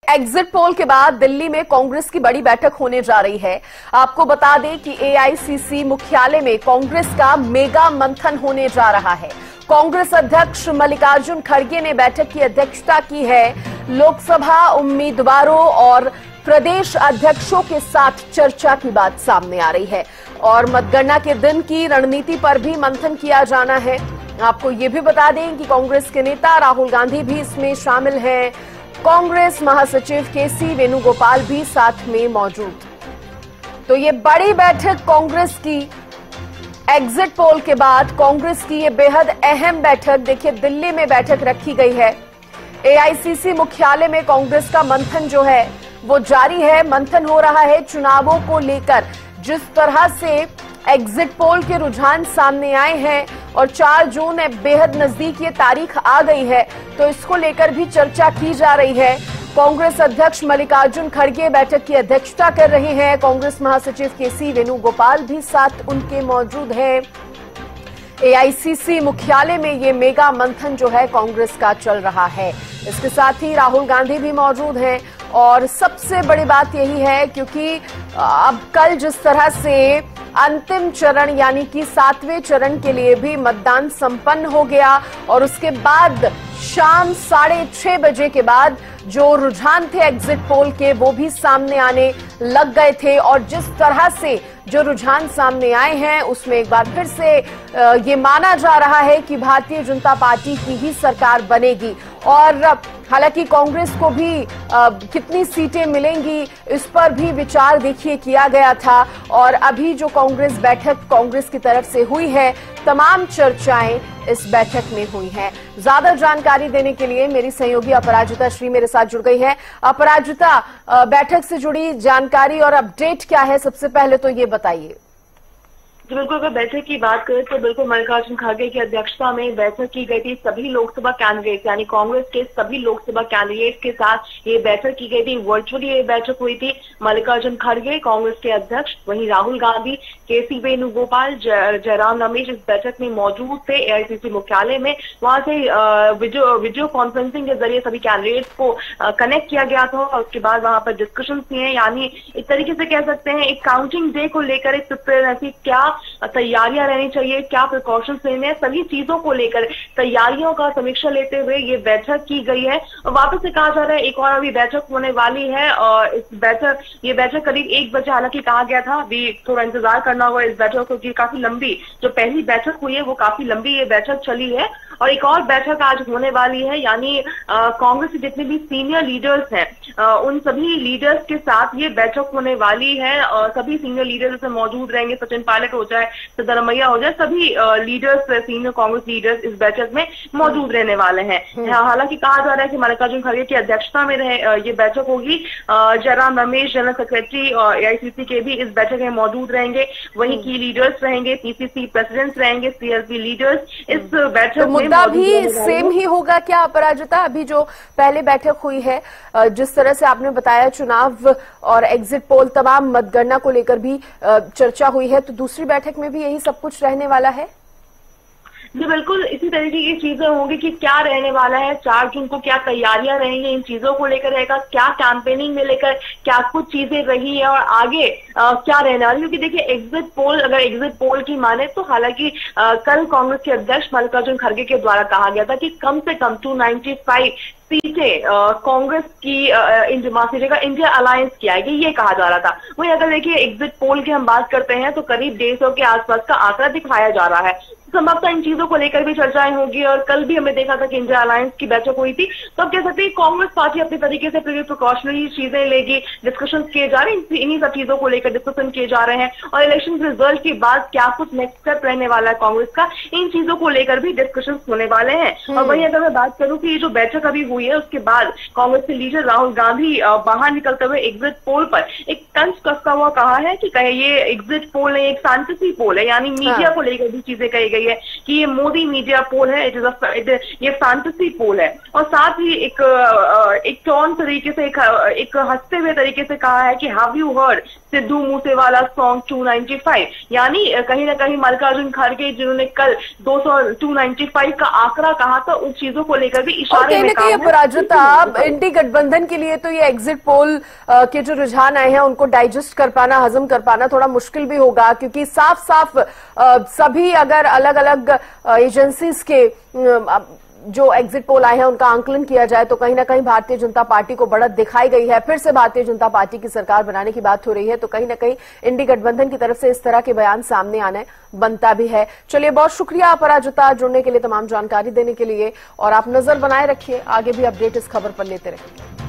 Exit poll के बाद दिल्ली में कांग्रेस की बड़ी बैठक होने जा रही है। आपको बता दें कि एआईसीसी मुख्यालय में कांग्रेस का मेगा मंथन होने जा रहा है। कांग्रेस अध्यक्ष मल्लिकार्जुन खड़गे ने बैठक की अध्यक्षता की है। लोकसभा उम्मीदवारों और प्रदेश अध्यक्षों के साथ चर्चा की बात सामने आ रही है और मतगणना के दिन की रणनीति पर भी मंथन किया जाना है। आपको ये भी बता दें कि कांग्रेस के नेता राहुल गांधी भी इसमें शामिल हैं। कांग्रेस महासचिव केसी वेणुगोपाल भी साथ में मौजूद। तो ये बड़ी बैठक कांग्रेस की एग्जिट पोल के बाद कांग्रेस की ये बेहद अहम बैठक, देखिए दिल्ली में बैठक रखी गई है। एआईसीसी मुख्यालय में कांग्रेस का मंथन जो है वो जारी है। मंथन हो रहा है चुनावों को लेकर। जिस तरह से एग्जिट पोल के रुझान सामने आए हैं और 4 जून बेहद नजदीक ये तारीख आ गई है, तो इसको लेकर भी चर्चा की जा रही है। कांग्रेस अध्यक्ष मल्लिकार्जुन खड़गे बैठक की अध्यक्षता कर रहे हैं। कांग्रेस महासचिव केसी वेणुगोपाल भी साथ उनके मौजूद हैं। एआईसीसी मुख्यालय में ये मेगा मंथन जो है कांग्रेस का चल रहा है। इसके साथ ही राहुल गांधी भी मौजूद हैं और सबसे बड़ी बात यही है क्योंकि अब कल जिस तरह से अंतिम चरण यानी कि 7वें चरण के लिए भी मतदान संपन्न हो गया और उसके बाद शाम 6:30 बजे के बाद जो रुझान थे एग्जिट पोल के वो भी सामने आने लग गए थे और जिस तरह से जो रुझान सामने आए हैं उसमें एक बार फिर से ये माना जा रहा है कि भारतीय जनता पार्टी की ही सरकार बनेगी। और हालांकि कांग्रेस को भी कितनी सीटें मिलेंगी इस पर भी विचार देखिए किया गया था और अभी जो कांग्रेस बैठक कांग्रेस की तरफ से हुई है, तमाम चर्चाएं इस बैठक में हुई हैं। ज्यादा जानकारी देने के लिए मेरी सहयोगी अपराजिता श्री मेरे साथ जुड़ गई है। अपराजिता, बैठक से जुड़ी जानकारी और अपडेट क्या है, सबसे पहले तो ये बताइए। तो बिल्कुल अगर बैठक की बात करें तो बिल्कुल मल्लिकार्जुन खड़गे की अध्यक्षता में बैठक की गई थी। सभी लोकसभा कैंडिडेट यानी कांग्रेस के सभी लोकसभा कैंडिडेट के साथ ये बैठक की गई थी। वर्चुअली ये बैठक हुई थी। मल्लिकार्जुन खड़गे कांग्रेस के अध्यक्ष, वहीं राहुल गांधी, केसी वेणुगोपाल, जयराम रमेश इस बैठक में मौजूद थे एआईसीसी मुख्यालय में। वहां से वीडियो कॉन्फ्रेंसिंग के जरिए सभी कैंडिडेट्स को कनेक्ट किया गया था और उसके बाद वहां पर डिस्कशन किए। यानी एक तरीके से कह सकते हैं एक काउंटिंग डे को लेकर एक प्रिपरेशन, क्या तैयारियां रहनी चाहिए, क्या प्रिकॉशंस लेने हैं, सभी चीजों को लेकर तैयारियों का समीक्षा लेते हुए ये बैठक की गई है। और वापस से कहा जा रहा है एक और अभी बैठक होने वाली है और ये बैठक करीब 1 बजे हालांकि कहा गया था। अभी थोड़ा इंतजार करना होगा इस बैठक को, काफी लंबी जो पहली बैठक हुई है वो काफी लंबी ये बैठक चली है और एक और बैठक आज होने वाली है। यानी कांग्रेस के जितने भी सीनियर लीडर्स हैं उन सभी लीडर्स के साथ ये बैठक होने वाली है और सभी सीनियर लीडर्स इसमें मौजूद रहेंगे। सचिन पायलट हो जाए, सिद्धरमैया हो जाए, सभी लीडर्स, सीनियर कांग्रेस लीडर्स इस बैठक में मौजूद रहने वाले हैं। हालांकि कहा जा रहा है कि मल्लिकार्जुन खड़गे की अध्यक्षता में ये बैठक होगी। जयराम रमेश जनरल सेक्रेटरी और एआईसीसी के भी इस बैठक में मौजूद रहेंगे। वहीं की लीडर्स रहेंगे, पीसीसी प्रेसिडेंट्स रहेंगे, सीएलपी लीडर्स इस बैठक मुद्दा भी सेम ही होगा क्या अपराजिता? अभी जो पहले बैठक हुई है, जिस तरह से आपने बताया चुनाव और एग्जिट पोल तमाम मतगणना को लेकर भी चर्चा हुई है, तो दूसरी बैठक में भी यही सब कुछ रहने वाला है? जी बिल्कुल इसी तरीके की चीजें होंगी कि क्या रहने वाला है 4 जून को, क्या तैयारियां रहेंगी, इन चीजों को लेकर रहेगा, क्या कैंपेनिंग में लेकर क्या कुछ चीजें रही है और आगे क्या रहने वाली। क्योंकि देखिए एग्जिट पोल, अगर एग्जिट पोल की माने तो हालांकि कल कांग्रेस के अध्यक्ष मल्लिकार्जुन खड़गे के द्वारा कहा गया था कि कम से कम 295 सीटें कांग्रेस की माफ कीजिएगा इंडिया अलायंस की आएगी, ये कहा जा रहा था। वहीं अगर देखिए एग्जिट पोल की हम बात करते हैं तो करीब 150 के आसपास का आंकड़ा दिखाया जा रहा है। संभवतः इन चीजों को लेकर भी चर्चाएं होगी और कल भी हमने देखा था कि इंडिया अलायंस की बैठक हुई थी। तो अब कह सकते हैं कांग्रेस पार्टी अपने तरीके से प्रिकॉशनरी चीजें लेगी, डिस्कशन किए जा रहे हैं, इन्हीं सब चीजों को लेकर डिस्कशन किए जा रहे हैं और इलेक्शन रिजल्ट के बाद क्या कुछ नेक्स्ट स्टेप रहने वाला है कांग्रेस का, इन चीजों को लेकर भी डिस्कशन होने वाले हैं। और वहीं अगर मैं बात करूं कि ये जो बैठक अभी हुई है उसके बाद कांग्रेस के लीडर राहुल गांधी बाहर निकलते हुए एग्जिट पोल पर एक तंज कसता हुआ कहा है कि ये एग्जिट पोल है, एक फैंटेसी पोल है, यानी मीडिया को लेकर भी चीजें कही गई रही है कि ये मोदी मीडिया पोल है, ये फैंटेसी पोल है। और साथ ही एक टॉन तरीके से, एक हंसते हुए तरीके से कहा है कि have you heard Sidhu Moosewala song 295, यानी कहीं ना कहीं मल्लिकार्जुन खड़गे जिन्होंने कल 295 का आंकड़ा कहा था, उन चीजों को लेकर भी इशारे में काम है। अपराजिता, इंडी गठबंधन के लिए तो ये एग्जिट पोल के जो रुझान आए हैं उनको डाइजेस्ट कर पाना, हजम कर पाना थोड़ा मुश्किल भी होगा, क्योंकि साफ साफ सभी अगर अलग अलग एजेंसीज के जो एग्जिट पोल आए हैं उनका आंकलन किया जाए तो कहीं ना कहीं भारतीय जनता पार्टी को बढ़त दिखाई गई है। फिर से भारतीय जनता पार्टी की सरकार बनाने की बात हो रही है, तो कहीं ना कहीं इंडी गठबंधन की तरफ से इस तरह के बयान सामने आने बनता भी है। चलिए, बहुत शुक्रिया अपराजिता जुड़ने के लिए, तमाम जानकारी देने के लिए, और आप नजर बनाए रखिए, आगे भी अपडेट इस खबर पर लेते रहेंगे।